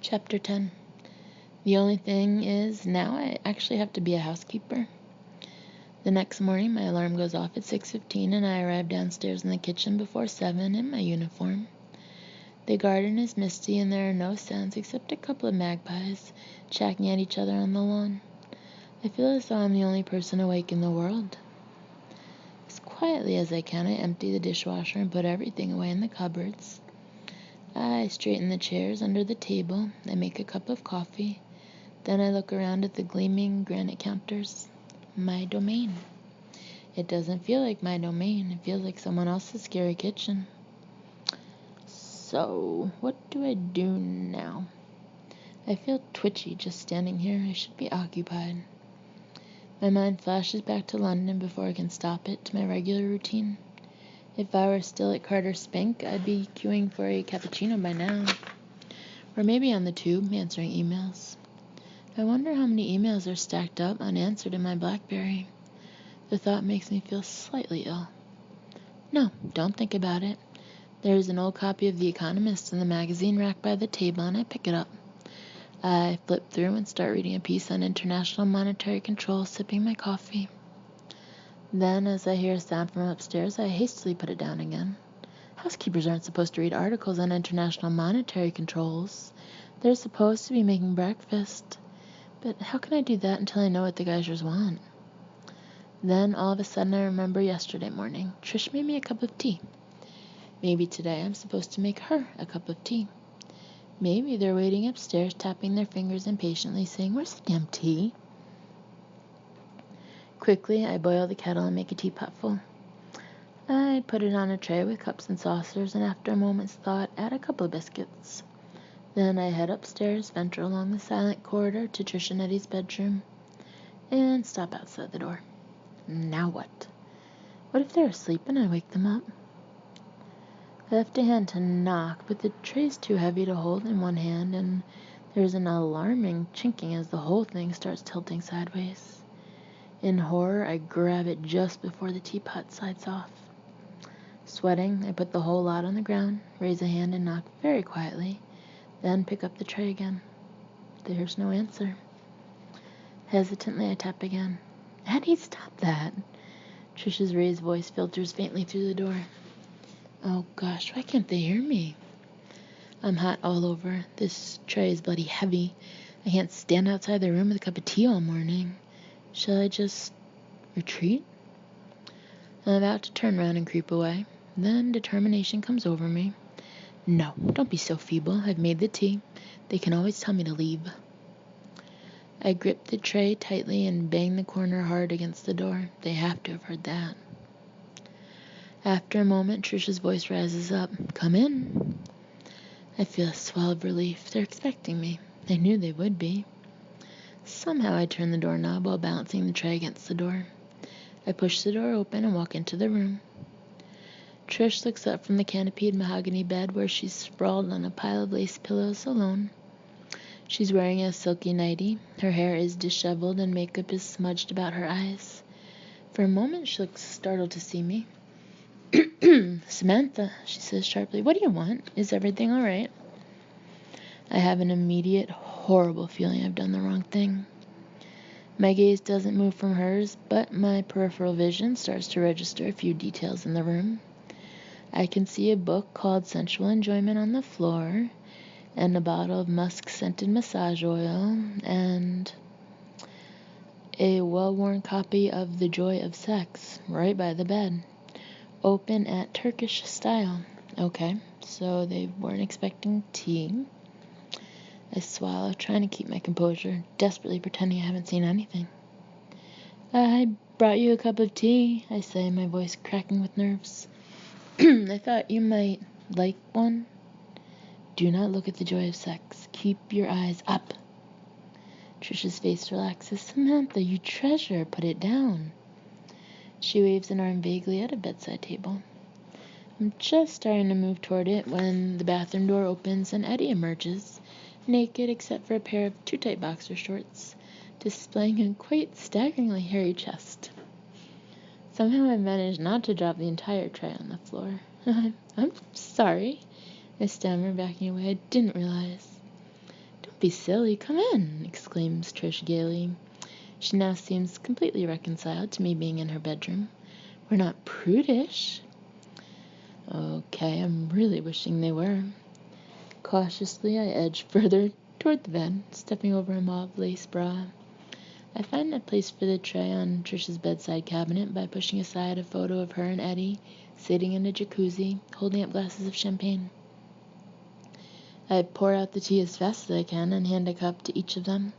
Chapter 10. The only thing is, now I actually have to be a housekeeper. The next morning, my alarm goes off at 6:15 and I arrive downstairs in the kitchen before 7 in my uniform. The garden is misty and there are no sounds except a couple of magpies chacking at each other on the lawn. I feel as though I'm the only person awake in the world. As quietly as I can, I empty the dishwasher and put everything away in the cupboards. I straighten the chairs under the table. I make a cup of coffee. Then I look around at the gleaming granite counters. My domain. It doesn't feel like my domain. It feels like someone else's scary kitchen. So, what do I do now? I feel twitchy just standing here. I should be occupied. My mind flashes back to London before I can stop it, to my regular routine. If I were still at Carter's Spank, I'd be queuing for a cappuccino by now. Or maybe on the tube, answering emails. I wonder how many emails are stacked up unanswered in my BlackBerry. The thought makes me feel slightly ill. No, don't think about it. There is an old copy of The Economist in the magazine rack by the table, and I pick it up. I flip through and start reading a piece on international monetary control, sipping my coffee. Then, as I hear a sound from upstairs, I hastily put it down again. Housekeepers aren't supposed to read articles on international monetary controls. They're supposed to be making breakfast. But how can I do that until I know what the geishers want? Then, all of a sudden, I remember yesterday morning. Trish made me a cup of tea. Maybe today I'm supposed to make her a cup of tea. Maybe they're waiting upstairs, tapping their fingers impatiently, saying, "Where's the damn tea?" Quickly, I boil the kettle and make a teapot full. I put it on a tray with cups and saucers, and after a moment's thought, add a couple of biscuits. Then I head upstairs, venture along the silent corridor to Trish and Eddie's bedroom, and stop outside the door. Now what? What if they're asleep and I wake them up? I lift a hand to knock, but the tray's too heavy to hold in one hand, and there's an alarming chinking as the whole thing starts tilting sideways. In horror, I grab it just before the teapot slides off. Sweating, I put the whole lot on the ground, raise a hand and knock very quietly, then pick up the tray again. There's no answer. Hesitantly, I tap again. Eddie, stop that. Trish's raised voice filters faintly through the door. Oh gosh, why can't they hear me? I'm hot all over. This tray is bloody heavy. I can't stand outside the room with a cup of tea all morning. Shall I just retreat? I'm about to turn around and creep away. Then determination comes over me. No, don't be so feeble. I've made the tea. They can always tell me to leave. I grip the tray tightly and bang the corner hard against the door. They have to have heard that. After a moment, Trish's voice rises up. Come in. I feel a swell of relief. They're expecting me. I knew they would be. Somehow I turn the doorknob while balancing the tray against the door. I push the door open and walk into the room. Trish looks up from the canopied mahogany bed where she's sprawled on a pile of lace pillows alone. She's wearing a silky nightie. Her hair is disheveled and makeup is smudged about her eyes. For a moment she looks startled to see me. Samantha, she says sharply, what do you want? Is everything all right? I have an immediate, horrible feeling I've done the wrong thing. My gaze doesn't move from hers, but my peripheral vision starts to register a few details in the room. I can see a book called Sensual Enjoyment on the floor, and a bottle of musk-scented massage oil, and a well-worn copy of The Joy of Sex right by the bed. Open at Turkish style. Okay, so they weren't expecting tea. I swallow, trying to keep my composure, desperately pretending I haven't seen anything. I brought you a cup of tea, I say, my voice cracking with nerves. I thought you might like one. Do not look at The Joy of Sex. Keep your eyes up. Trish's face relaxes. Samantha, you treasure. Put it down. She waves an arm vaguely at a bedside table. I'm just starting to move toward it when the bathroom door opens and Eddie emerges, naked except for a pair of too tight boxer shorts, displaying a quite staggeringly hairy chest. Somehow I managed not to drop the entire tray on the floor. I'm sorry, I stammer, backing away. I didn't realize. be silly. Come in, exclaims Trish gaily. She now seems completely reconciled to me being in her bedroom. We're not prudish. Okay, I'm really wishing they were. Cautiously, I edge further toward the bed, stepping over a mauve lace bra. I find a place for the tray on Trish's bedside cabinet by pushing aside a photo of her and Eddie sitting in a jacuzzi, holding up glasses of champagne. I pour out the tea as fast as I can and hand a cup to each of them.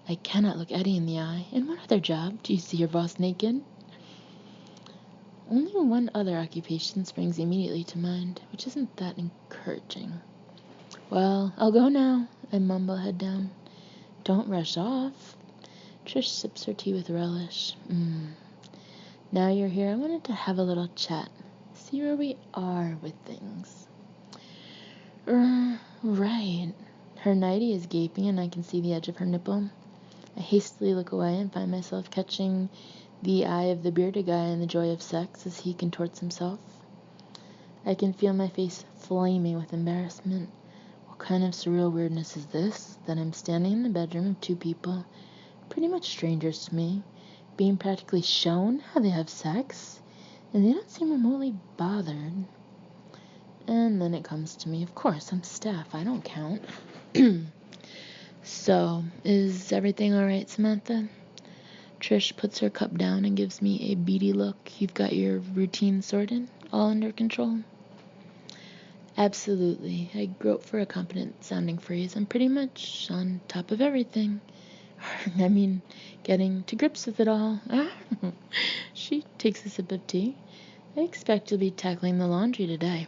I cannot look Eddie in the eye. In what other job do you see your boss naked? Only one other occupation springs immediately to mind, which isn't that encouraging. Well, I'll go now, I mumble, head down. Don't rush off. Trish sips her tea with relish. Now you're here, I wanted to have a little chat. See where we are with things. Right. Her nightie is gaping and I can see the edge of her nipple. I hastily look away and find myself catching the eye of the bearded guy in the joy of sex as he contorts himself. I can feel my face flaming with embarrassment. What kind of surreal weirdness is this, that I'm standing in the bedroom of two people, pretty much strangers to me, being practically shown how they have sex, and they don't seem remotely bothered. And then it comes to me, of course, I'm staff, I don't count. So, is everything alright, Samantha? Trish puts her cup down and gives me a beady look. You've got your routine sorted? All under control? Absolutely. I grope for a competent-sounding phrase. I'm pretty much on top of everything. I mean, getting to grips with it all. She takes a sip of tea. I expect you'll be tackling the laundry today.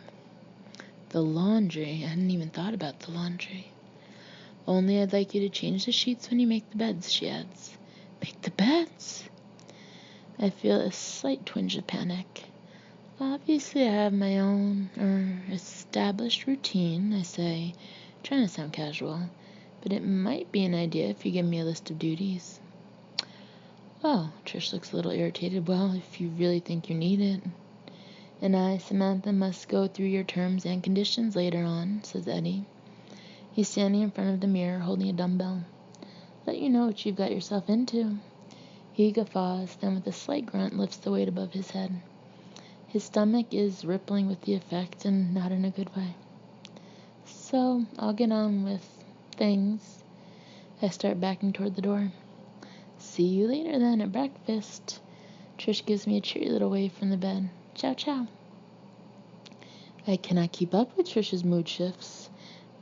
The laundry? I hadn't even thought about the laundry. Only I'd like you to change the sheets when you make the beds, she adds. Make the beds? I feel a slight twinge of panic. Obviously, I have my own, established routine, I say, trying to sound casual, but it might be an idea if you give me a list of duties. Oh, Trish looks a little irritated. Well, if you really think you need it. And I, Samantha, must go through your terms and conditions later on, says Eddie. He's standing in front of the mirror holding a dumbbell. Let you know what you've got yourself into. He guffaws, then with a slight grunt lifts the weight above his head. His stomach is rippling with the effect, and not in a good way. So, I'll get on with things. I start backing toward the door. See you later then at breakfast. Trish gives me a cheery little wave from the bed. Ciao, ciao. I cannot keep up with Trish's mood shifts.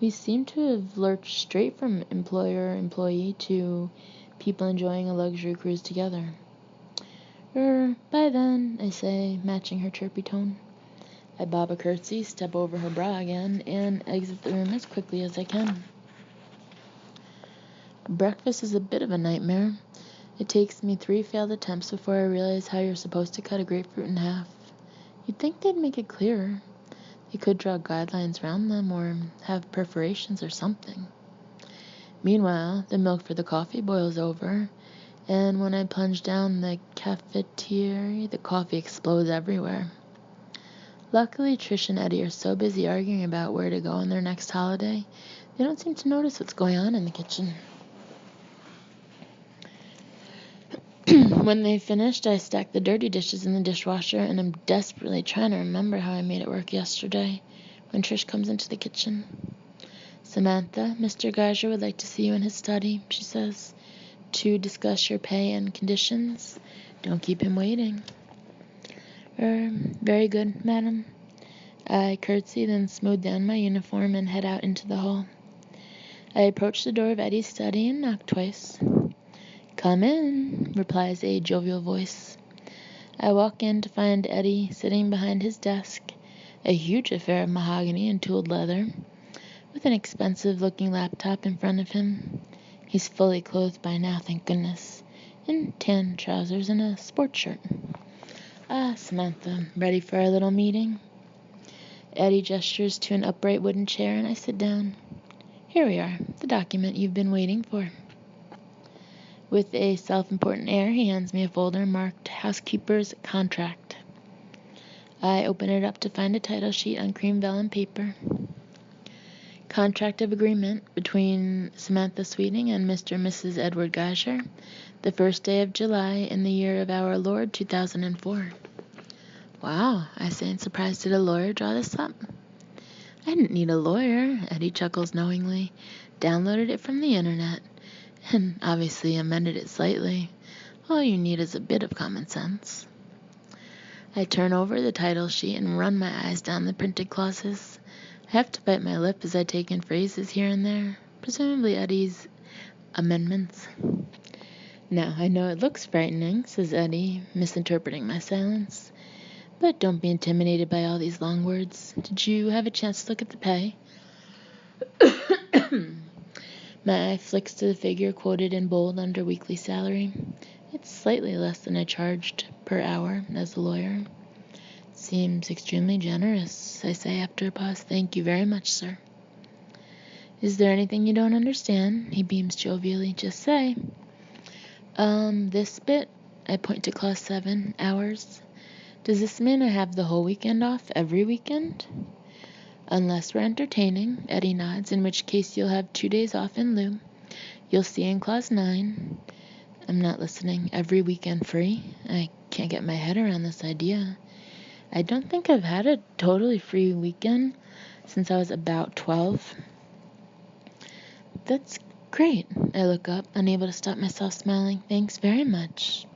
We seem to have lurched straight from employer-employee to people enjoying a luxury cruise together. Bye then, I say, matching her chirpy tone. I bob a curtsy, step over her bra again, and exit the room as quickly as I can. Breakfast is a bit of a nightmare. It takes me 3 failed attempts before I realize how you're supposed to cut a grapefruit in half. You'd think they'd make it clearer. They could draw guidelines around them or have perforations or something. Meanwhile, the milk for the coffee boils over, and when I plunge down the cafetiere, the coffee explodes everywhere. Luckily, Trish and Eddie are so busy arguing about where to go on their next holiday, they don't seem to notice what's going on in the kitchen. When they've finished, I stack the dirty dishes in the dishwasher, and I'm desperately trying to remember how I made it work yesterday when Trish comes into the kitchen. Samantha, Mr. Geiger would like to see you in his study, she says, to discuss your pay and conditions. Don't keep him waiting. Very good, madam. I curtsy, then smooth down my uniform and head out into the hall. I approach the door of Eddie's study and knock twice. Come in, replies a jovial voice. I walk in to find Eddie sitting behind his desk, a huge affair of mahogany and tooled leather, with an expensive-looking laptop in front of him. He's fully clothed by now, thank goodness, in tan trousers and a sports shirt. Samantha, ready for our little meeting? Eddie gestures to an upright wooden chair, and I sit down. Here we are, the document you've been waiting for. With a self-important air, he hands me a folder marked Housekeeper's Contract. I open it up to find a title sheet on cream vellum paper. Contract of agreement between Samantha Sweeting and Mr. and Mrs. Edward Geiser, the 1st day of July in the year of our Lord 2004. Wow, I say in surprise, did a lawyer draw this up? I didn't need a lawyer, Eddie chuckles knowingly. Downloaded it from the internet, and obviously amended it slightly. All you need is a bit of common sense. I turn over the title sheet and run my eyes down the printed clauses. I have to bite my lip as I take in phrases here and there, presumably Eddie's amendments. Now, I know it looks frightening, says Eddie, misinterpreting my silence. But don't be intimidated by all these long words. Did you have a chance to look at the pay? My eye flicks to the figure quoted in bold under weekly salary. It's slightly less than I charged per hour as a lawyer. Seems extremely generous, I say after a pause. Thank you very much, sir. Is there anything you don't understand? He beams jovially. Just say. This bit, I point to clause 7, hours. Does this mean I have the whole weekend off every weekend? Unless we're entertaining, Eddie nods, in which case you'll have 2 days off in lieu. You'll see in clause 9. I'm not listening. Every weekend free? I can't get my head around this idea. I don't think I've had a totally free weekend since I was about 12. That's great. I look up, unable to stop myself smiling. Thanks very much.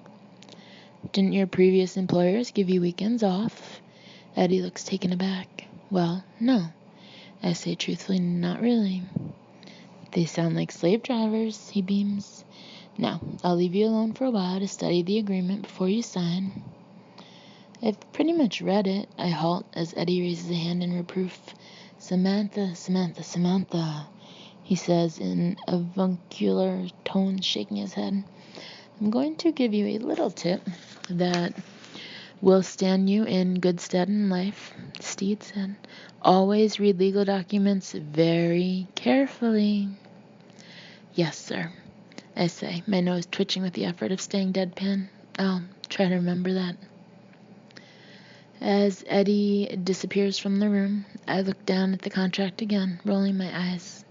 Didn't your previous employers give you weekends off? Eddie looks taken aback. Well, no. I say truthfully, not really. They sound like slave drivers, he beams. Now, I'll leave you alone for a while to study the agreement before you sign. I've pretty much read it. I halt as Eddie raises a hand in reproof. Samantha, he says in avuncular tones, shaking his head. I'm going to give you a little tip that will stand you in good stead in life, Steed said. Always read legal documents very carefully. Yes, sir, I say, my nose twitching with the effort of staying deadpan. I'll try to remember that. As Eddie disappears from the room, I look down at the contract again, rolling my eyes.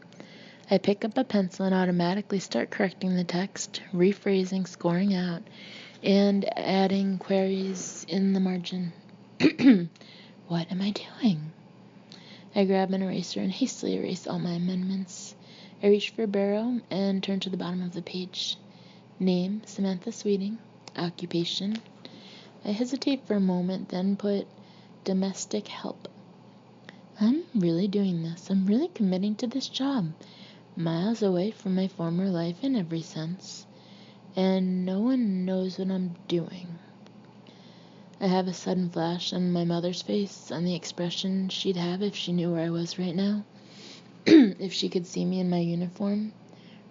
I pick up a pencil and automatically start correcting the text, rephrasing, scoring out, and adding queries in the margin. What am I doing? I grab an eraser and hastily erase all my amendments. I reach for a barrel and turn to the bottom of the page. Name, Samantha Sweeting. Occupation. I hesitate for a moment, then put domestic help. I'm really doing this. I'm really committing to this job. Miles away from my former life in every sense. And no one knows what I'm doing. I have a sudden flash on my mother's face, on the expression she'd have if she knew where I was right now. If she could see me in my uniform,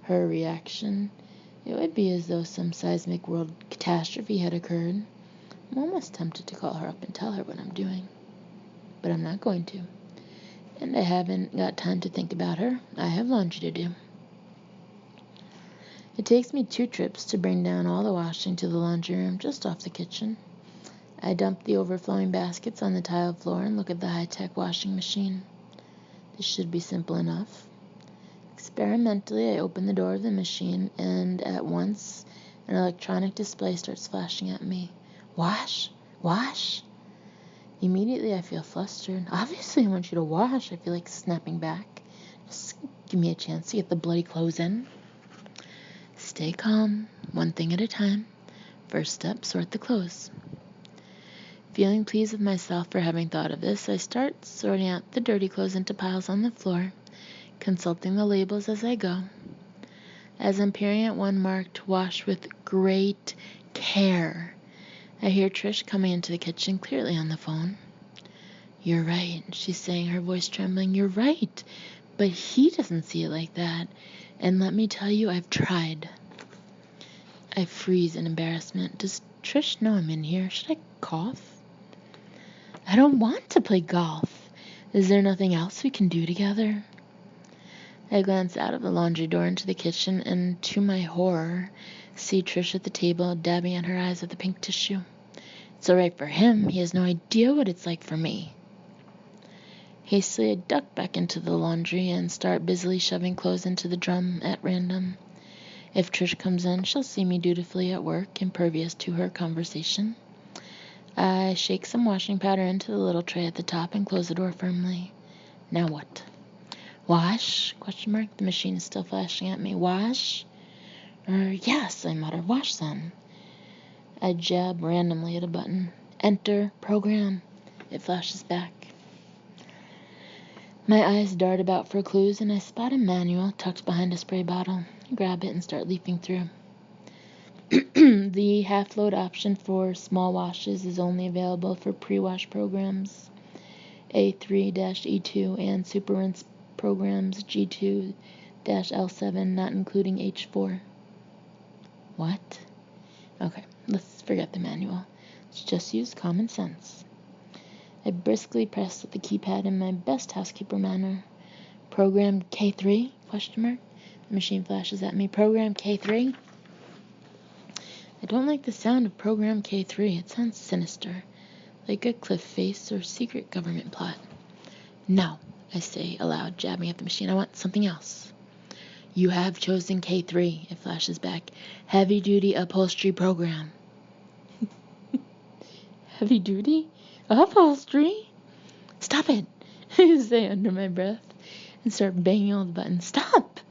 her reaction, it would be as though some seismic world catastrophe had occurred. I'm almost tempted to call her up and tell her what I'm doing. But I'm not going to. And I haven't got time to think about her. I have laundry to do. It takes me 2 trips to bring down all the washing to the laundry room just off the kitchen. I dump the overflowing baskets on the tiled floor and look at the high-tech washing machine. This should be simple enough. Experimentally, I open the door of the machine, and at once an electronic display starts flashing at me. Wash? Wash? Immediately, I feel flustered. Obviously, I want you to wash. I feel like snapping back. Just give me a chance to get the bloody clothes in. Stay calm, one thing at a time. First step, sort the clothes. Feeling pleased with myself for having thought of this, I start sorting out the dirty clothes into piles on the floor, consulting the labels as I go. As I'm peering at one marked, wash with great care, I hear Trish coming into the kitchen, clearly on the phone. You're right, she's saying, her voice trembling. You're right, but he doesn't see it like that. And let me tell you, I've tried. I freeze in embarrassment. Does Trish know I'm in here? Should I cough? I don't want to play golf. Is there nothing else we can do together? I glance out of the laundry door into the kitchen and, to my horror, see Trish at the table, dabbing at her eyes with a pink tissue. It's all right for him. He has no idea what it's like for me. Hastily, I duck back into the laundry and start busily shoving clothes into the drum at random. If Trish comes in, she'll see me dutifully at work, impervious to her conversation. I shake some washing powder into the little tray at the top and close the door firmly. Now what? Wash? ? The machine is still flashing at me. Wash? Yes, I mutter. Wash them. I jab randomly at a button. Enter program. It flashes back. My eyes dart about for clues, and I spot a manual tucked behind a spray bottle. I grab it and start leafing through. The half-load option for small washes is only available for pre-wash programs A3-E2 and super rinse programs G2-L7, not including H4. What? Okay, let's forget the manual. Let's just use common sense. I briskly press the keypad in my best housekeeper manner. Program K3? ? The machine flashes at me. Program K3? I don't like the sound of Program K3. It sounds sinister, like a cliff face or secret government plot. No, I say aloud, jabbing at the machine. I want something else. You have chosen K3, it flashes back. Heavy duty upholstery program. Heavy duty? Upholstery? Stop it, I say under my breath and start banging all the buttons. Stop!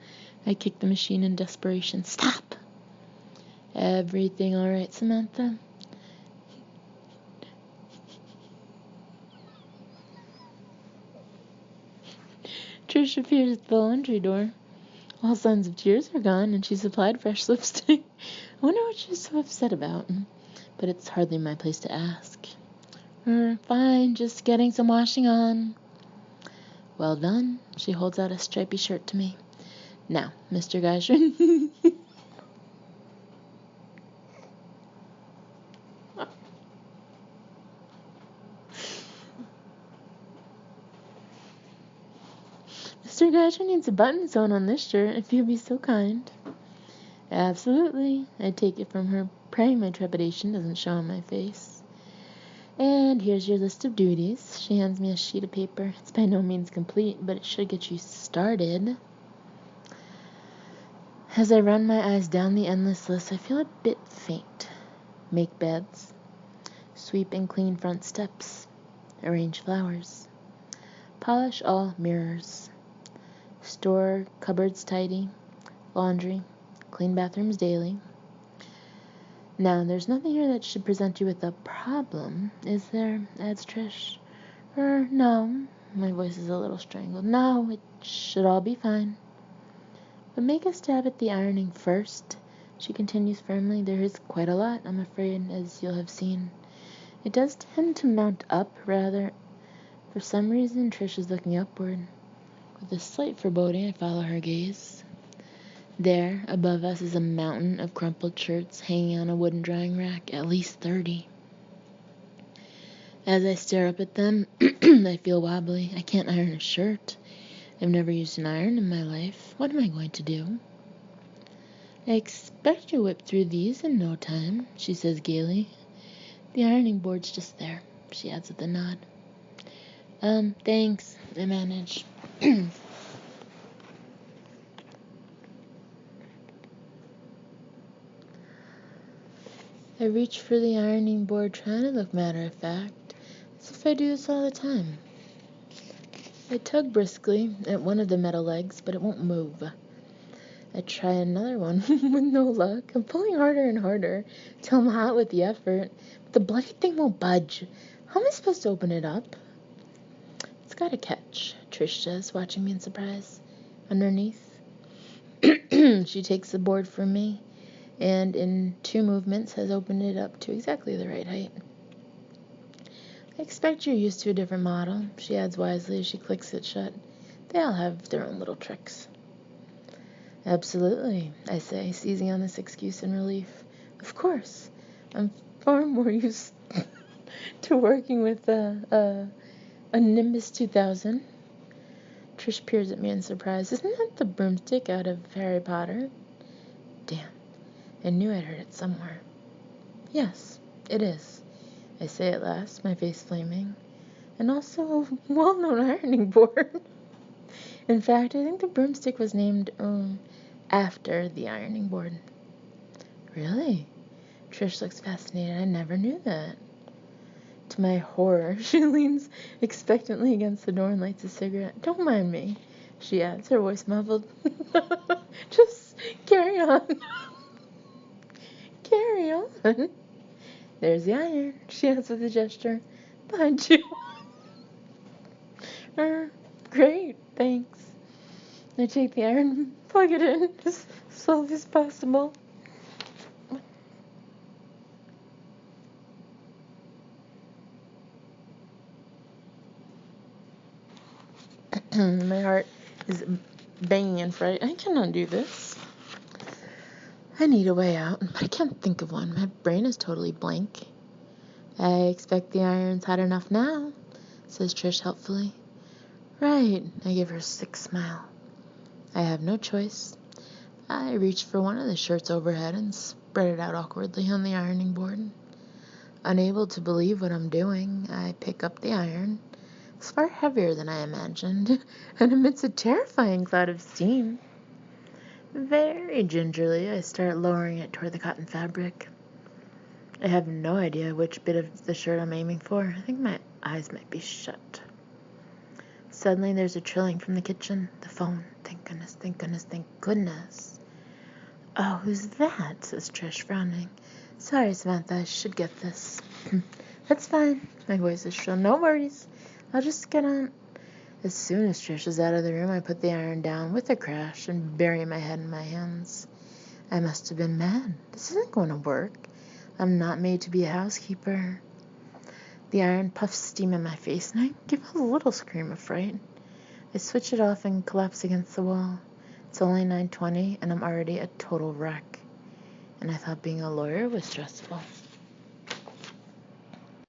I kick the machine in desperation. Stop! Everything all right, Samantha? Trish appears at the laundry door. All signs of tears are gone, and she's applied fresh lipstick. I wonder what she's so upset about. But it's hardly my place to ask. Fine, just getting some washing on. Well done. She holds out a stripy shirt to me. Now, Mr. Geyser. Mr. Geyser needs a button sewn on this shirt, if you'd be so kind. Absolutely. I take it from her, praying my trepidation doesn't show on my face. And here's your list of duties. She hands me a sheet of paper. It's by no means complete, but it should get you started. As I run my eyes down the endless list, I feel a bit faint. Make beds. Sweep and clean front steps. Arrange flowers. Polish all mirrors. Store cupboards tidy. Laundry. Clean bathrooms daily. Now, there's nothing here that should present you with a problem, is there? Adds Trish. No. My voice is a little strangled. No, it should all be fine. But make a stab at the ironing first, she continues firmly. There is quite a lot, I'm afraid, as you'll have seen. It does tend to mount up, rather. For some reason, Trish is looking upward. With a slight foreboding, I follow her gaze. There, above us, is a mountain of crumpled shirts hanging on a wooden drying rack, at least 30. As I stare up at them, I feel wobbly. I can't iron a shirt. I've never used an iron in my life. What am I going to do? I expect you'll whip through these in no time, she says gaily. The ironing board's just there, she adds with a nod. Thanks, I manage. I reach for the ironing board, trying to look matter-of-fact, as if I do this all the time. I tug briskly at one of the metal legs, but it won't move. I try another one with no luck. I'm pulling harder and harder till I'm hot with the effort, but the bloody thing won't budge. How am I supposed to open it up? It's got a catch, Trish says, watching me in surprise. Underneath. She takes the board from me, and in 2 movements has opened it up to exactly the right height. I expect you're used to a different model, she adds wisely as she clicks it shut. They all have their own little tricks. Absolutely, I say, seizing on this excuse in relief. Of course. I'm far more used to working with a Nimbus 2000. Trish peers at me in surprise. Isn't that the broomstick out of Harry Potter? Damn. I knew I'd heard it somewhere. Yes, it is, I say at last, my face flaming. and also a well-known ironing board. In fact, I think the broomstick was named after the ironing board. Really? Trish looks fascinated. I never knew that. To my horror, she leans expectantly against the door and lights a cigarette. Don't mind me, she adds, her voice muffled. Just carry on. Carry on. There's the iron, she adds with a gesture. Behind you. Great, thanks. I take the iron and plug it in as slowly as possible. My heart is banging in fright. I cannot do this. I need a way out, but I can't think of one. My brain is totally blank. I expect the iron's hot enough now, says Trish helpfully. Right, I give her a sick smile. I have no choice. I reach for one of the shirts overhead and spread it out awkwardly on the ironing board. Unable to believe what I'm doing, I pick up the iron. It's far heavier than I imagined, and emits a terrifying cloud of steam. Very gingerly, I start lowering it toward the cotton fabric. I have no idea which bit of the shirt I'm aiming for. I think my eyes might be shut. Suddenly, there's a trilling from the kitchen. The phone. Thank goodness, thank goodness, thank goodness. Oh, who's that? Says Trish, frowning. Sorry, Samantha, I should get this. That's fine. My voice is shrill. No worries. I'll just get on. As soon as Trish is out of the room, I put the iron down with a crash and bury my head in my hands. I must have been mad. This isn't going to work. I'm not made to be a housekeeper. The iron puffs steam in my face, and I give a little scream of fright. I switch it off and collapse against the wall. It's only 9:20, and I'm already a total wreck. And I thought being a lawyer was stressful.